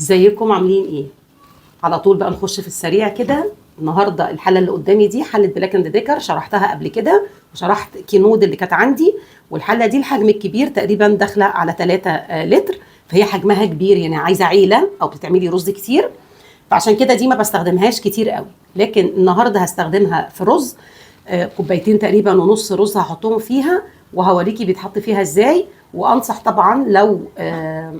ازيكم عاملين ايه؟ على طول بقى نخش في السريع كده. النهارده الحله اللي قدامي دي حله بلاك اند ديكر، شرحتها قبل كده وشرحت كينود اللي كانت عندي. والحله دي الحجم الكبير تقريبا داخله على 3 لتر، فهي حجمها كبير يعني عايزه عيله او بتعملي رز كتير، فعشان كده دي ما بستخدمهاش كتير قوي. لكن النهارده هستخدمها في رز، كوبايتين تقريبا ونص رز هحطهم فيها وهوريكي بيتحط فيها ازاي. وانصح طبعا لو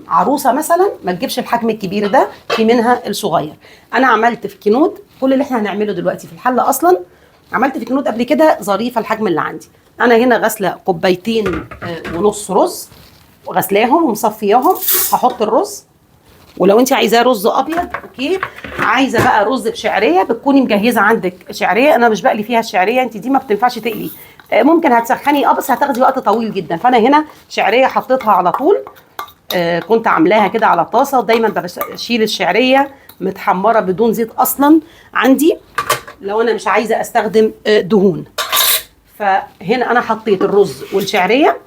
عروسه مثلا ما تجيبش الحجم الكبير ده، في منها الصغير. انا عملت في كينود كل اللي احنا هنعمله دلوقتي في الحله، اصلا عملت في كينود قبل كده ظريفه الحجم اللي عندي. انا هنا غاسله كوبايتين ونص رز وغسلاهم ومصفياهم. هحط الرز، ولو انت عايزاه رز ابيض اوكي، عايزه بقى رز بشعريه بتكوني مجهزه عندك شعريه. انا مش بقلي فيها الشعريه، انت دي ما بتنفعش تقلي، ممكن هتسخني بس هتاخدي وقت طويل جدا. فانا هنا شعريه حطيتها على طول، كنت عاملاها كده على طاسه. دايما بشيل الشعريه متحمره بدون زيت اصلا عندي لو انا مش عايزه استخدم دهون. فهنا انا حطيت الرز والشعريه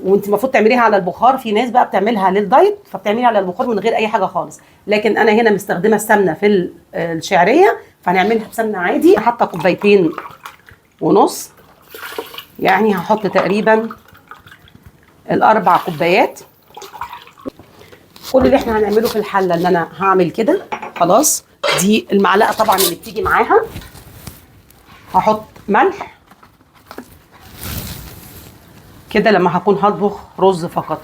وانت المفروض تعمليها على البخار. في ناس بقى بتعملها للدايت فبتعمليها على البخار من غير اي حاجه خالص، لكن انا هنا مستخدمه السمنه في الشعريه فهنعملها بسمنه عادي. حاطه كوبايتين ونص، يعني هحط تقريبا 4 كوبايات. كل اللي احنا هنعمله في الحله ان انا هعمل كده خلاص. دي المعلقه طبعا اللي بتيجي معاها. هحط ملح كده لما هكون هطبخ رز فقط،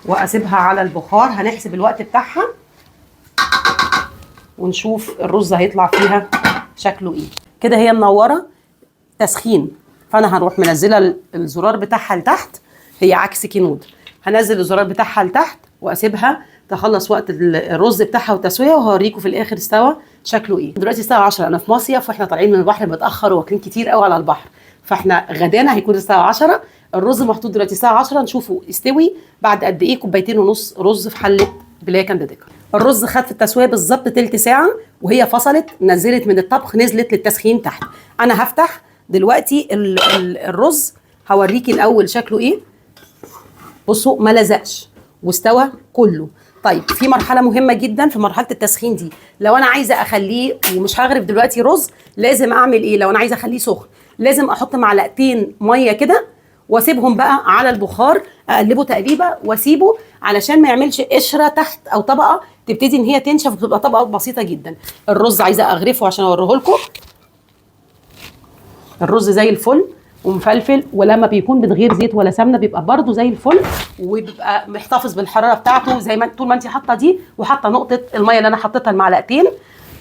واسيبها على البخار. هنحسب الوقت بتاعها ونشوف الرز هيطلع فيها شكله ايه. كده هي منوره تسخين، فانا هروح منزله الزرار بتاعها لتحت. هي عكس كينود، هنزل الزرار بتاعها لتحت واسيبها تخلص وقت الرز بتاعها والتسويه، وهوريكم في الاخر استوى شكله ايه. دلوقتي الساعه 10، انا في مصيف واحنا طالعين من البحر متاخر واكلين كتير قوي على البحر، فاحنا غدانا هيكون الساعه 10. الرز محطوط دلوقتي الساعه 10، نشوفه استوي بعد قد ايه. كوبايتين ونص رز في حله بلاك اند ديكر. الرز خد في التسويه بالظبط تلت ساعه، وهي فصلت نزلت من الطبخ نزلت للتسخين تحت. انا هفتح دلوقتي الرز هوريكي الاول شكله ايه. بصوا ما لزقش واستوى كله. طيب في مرحله مهمه جدا في مرحله التسخين دي، لو انا عايزه اخليه ومش هغرف دلوقتي رز لازم اعمل ايه؟ لو انا عايزه اخليه سخن لازم احط معلقتين ميه كده واسيبهم بقى على البخار، اقلبه تقليبه واسيبه علشان ما يعملش قشره تحت او طبقه تبتدي ان هي تنشف وتبقى طبقه بسيطه جدا. الرز عايزه اغرفه عشان اوريه لكم. الرز زي الفل ومفلفل، ولما بيكون من غير زيت ولا سمنه بيبقى برده زي الفل، وبيبقى محتفظ بالحراره بتاعته زي ما طول ما انت حاطه دي وحاطه نقطه الميه اللي انا حطيتها المعلقتين.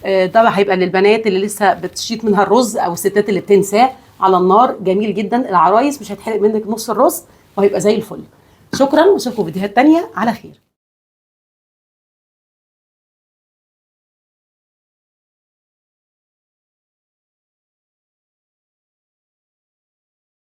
ده هيبقى للبنات اللي لسه بتشيط منها الرز او الستات اللي بتنساه على النار. جميل جدا. العرايس مش هيتحرق منك نص الرز وهيبقى زي الفل. شكرا واشوفكم فيديوهات تانيه على خير.